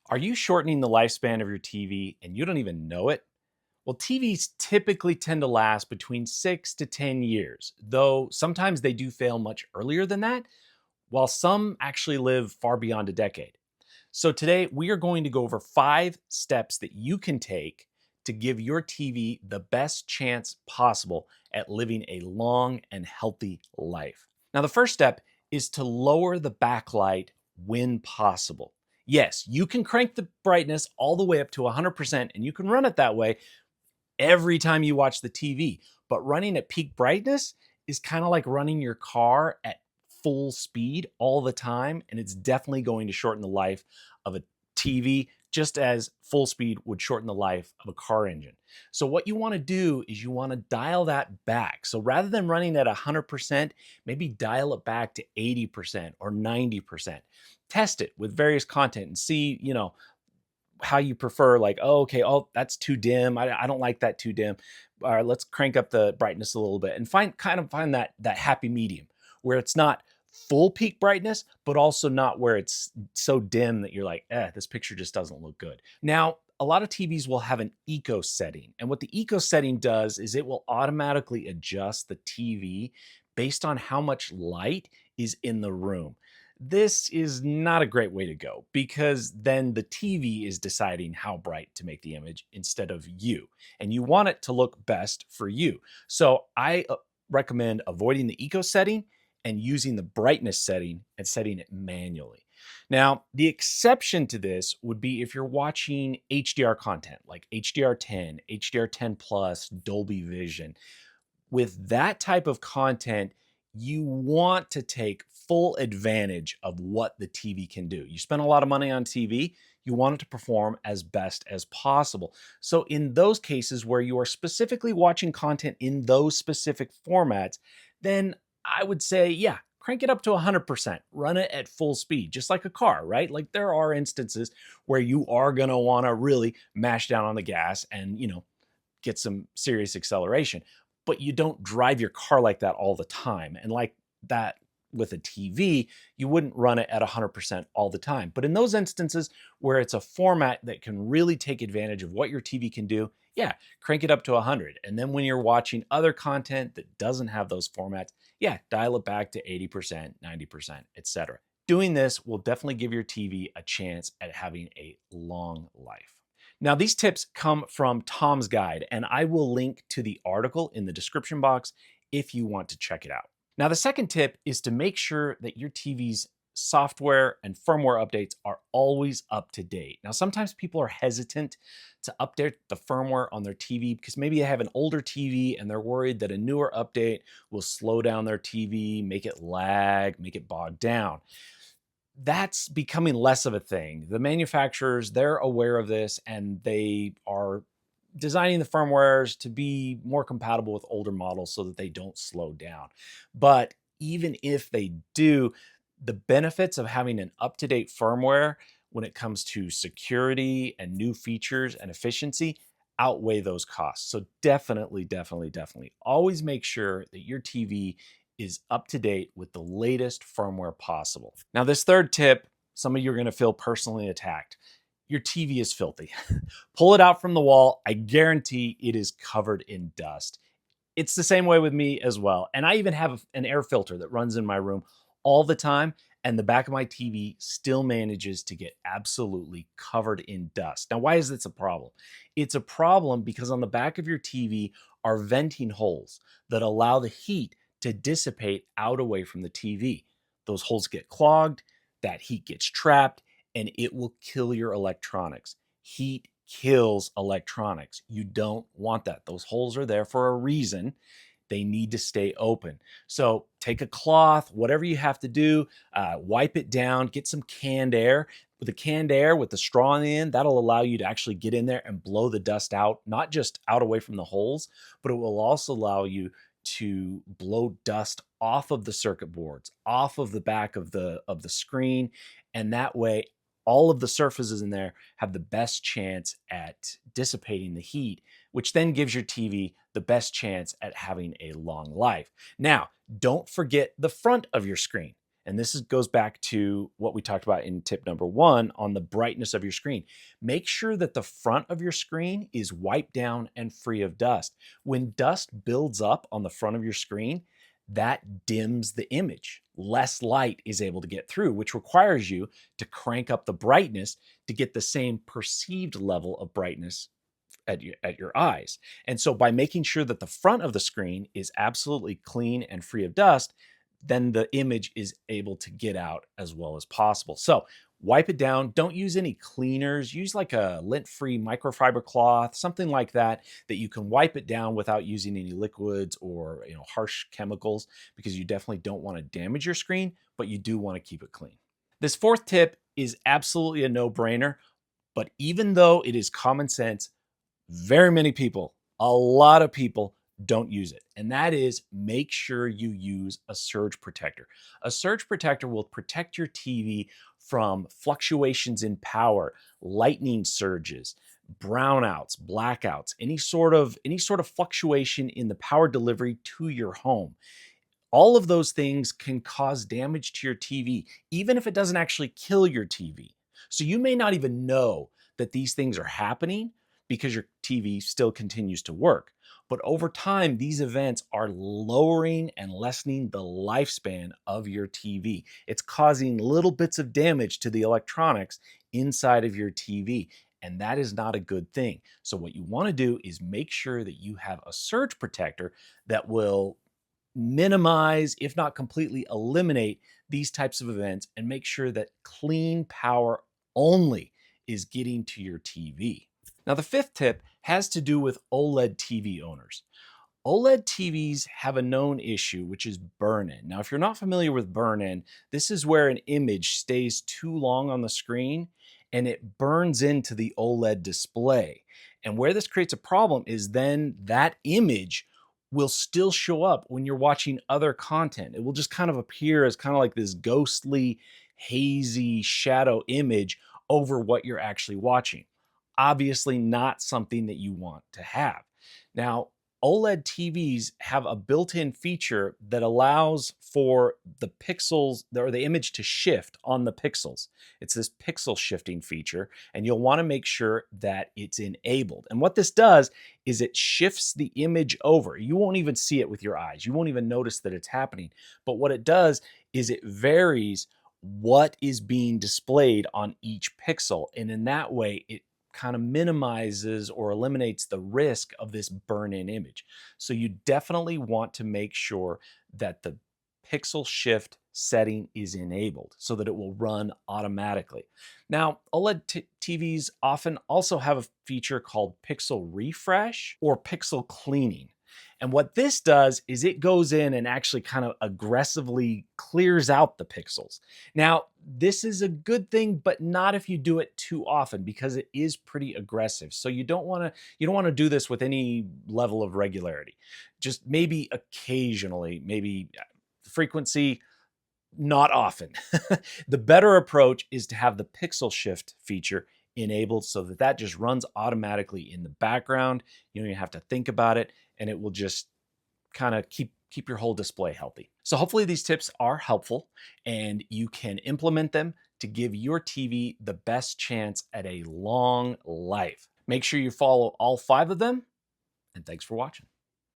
Are you shortening the lifespan of your TV and you don't even know it? Well, TVs typically tend to last between 6 to 10 years, though sometimes they do fail much earlier than that, while some actually live far beyond a decade. So, today we are going to go over 5 steps that you can take to give your TV the best chance possible at living a long and healthy life. Now, the first step is to lower the backlight when possible. Yes, you can crank the brightness all the way up to 100% and you can run it that way every time you watch the TV. But running at peak brightness is kind of like running your car at full speed all the time. And it's definitely going to shorten the life of a TV, just as full speed would shorten the life of a car engine. So, what you want to do is you want to dial that back. So, rather than running at 100%, maybe dial it back to 80% or 90%. Test it with various content and see, how you prefer, like, oh, okay, oh, that's too dim. I don't like that too dim. All right, let's crank up the brightness a little bit and find that happy medium where it's not full peak brightness, but also not where it's so dim that you're like, this picture just doesn't look good. Now, a lot of TVs will have an eco setting. And what the eco setting does is it will automatically adjust the TV based on how much light is in the room. This is not a great way to go because then the TV is deciding how bright to make the image instead of you. And you want it to look best for you. So I recommend avoiding the eco setting and using the brightness setting and setting it manually. Now, the exception to this would be if you're watching HDR content like HDR10, HDR10 Plus, Dolby Vision. With that type of content, you want to take full advantage of what the TV can do. You spend a lot of money on TV, you want it to perform as best as possible. So, in those cases where you are specifically watching content in those specific formats, then I would say, yeah, crank it up to 100%, run it at full speed, just like a car, right? Like there are instances where you are going to want to really mash down on the gas and, get some serious acceleration. But you don't drive your car like that all the time. And like that with a TV, you wouldn't run it at 100% all the time. But in those instances where it's a format that can really take advantage of what your TV can do, yeah, crank it up to 100. And then when you're watching other content that doesn't have those formats, yeah, dial it back to 80%, 90%, etc. Doing this will definitely give your TV a chance at having a long life. Now, these tips come from Tom's Guide, and I will link to the article in the description box if you want to check it out. Now, the second tip is to make sure that your TV's software and firmware updates are always up to date. Now, sometimes people are hesitant to update the firmware on their TV because maybe they have an older TV and they're worried that a newer update will slow down their TV, make it lag, make it bog down. That's becoming less of a thing. The manufacturers, they're aware of this and they are designing the firmwares to be more compatible with older models so that they don't slow down. But even if they do, the benefits of having an up-to-date firmware when it comes to security and new features and efficiency outweigh those costs. So definitely always make sure that your TV is up to date with the latest firmware possible. Now, this third tip, some of you are going to feel personally attacked. Your TV is filthy. Pull it out from the wall. I guarantee it is covered in dust. It's the same way with me as well. And I even have an air filter that runs in my room all the time. And the back of my TV still manages to get absolutely covered in dust. Now, why is this a problem? It's a problem because on the back of your TV are venting holes that allow the heat to dissipate out away from the TV. Those holes get clogged, that heat gets trapped, and it will kill your electronics. Heat kills electronics. You don't want that. Those holes are there for a reason. They need to stay open. So take a cloth, whatever you have to do, wipe it down, get some canned air. With the canned air, with the straw in the end, that'll allow you to actually get in there and blow the dust out, not just out away from the holes, but it will also allow you to blow dust off of the circuit boards, off of the back of the screen, and that way all of the surfaces in there have the best chance at dissipating the heat, which then gives your TV the best chance at having a long life. Now, don't forget the front of your screen. And goes back to what we talked about in tip number 1 on the brightness of your screen. Make sure that the front of your screen is wiped down and free of dust. When dust builds up on the front of your screen, that dims the image. Less light is able to get through, which requires you to crank up the brightness to get the same perceived level of brightness at your eyes. And so by making sure that the front of the screen is absolutely clean and free of dust, then the image is able to get out as well as possible. So wipe it down. Don't use any cleaners. Use like a lint-free microfiber cloth, something like that, that you can wipe it down without using any liquids or harsh chemicals, because you definitely don't want to damage your screen, but you do want to keep it clean. This fourth tip is absolutely a no-brainer, but even though it is common sense, very many people, a lot of people don't use it. And that is, make sure you use a surge protector. A surge protector will protect your TV from fluctuations in power, lightning surges, brownouts, blackouts, any sort of fluctuation in the power delivery to your home. All of those things can cause damage to your TV, even if it doesn't actually kill your TV. So you may not even know that these things are happening because your TV still continues to work. But over time, these events are lowering and lessening the lifespan of your TV. It's causing little bits of damage to the electronics inside of your TV. And that is not a good thing. So what you want to do is make sure that you have a surge protector that will minimize, if not completely eliminate, these types of events, and make sure that clean power only is getting to your TV. Now, the fifth tip has to do with OLED TV owners. OLED TVs have a known issue, which is burn-in. Now, if you're not familiar with burn-in, this is where an image stays too long on the screen and it burns into the OLED display. And where this creates a problem is then that image will still show up when you're watching other content. It will just kind of appear as kind of like this ghostly, hazy shadow image over what you're actually watching. Obviously not something that you want to have. Now, OLED TVs have a built-in feature that allows for the pixels or the image to shift on the pixels. It's this pixel shifting feature, and you'll want to make sure that it's enabled. And what this does is it shifts the image over. You won't even see it with your eyes. You won't even notice that it's happening. But what it does is it varies what is being displayed on each pixel. And in that way, it kind of minimizes or eliminates the risk of this burn-in image. So you definitely want to make sure that the pixel shift setting is enabled so that it will run automatically. Now, OLED TVs often also have a feature called pixel refresh or pixel cleaning. And what this does is it goes in and actually kind of aggressively clears out the pixels. Now, this is a good thing, but not if you do it too often, because it is pretty aggressive. So you don't want to do this with any level of regularity. Just maybe occasionally, maybe frequency, not often. The better approach is to have the pixel shift feature enabled so that that just runs automatically in the background. You don't even have to think about it, and it will just kind of keep your whole display healthy. So hopefully these tips are helpful and you can implement them to give your TV the best chance at a long life. Make sure you follow all 5 of them, and thanks for watching.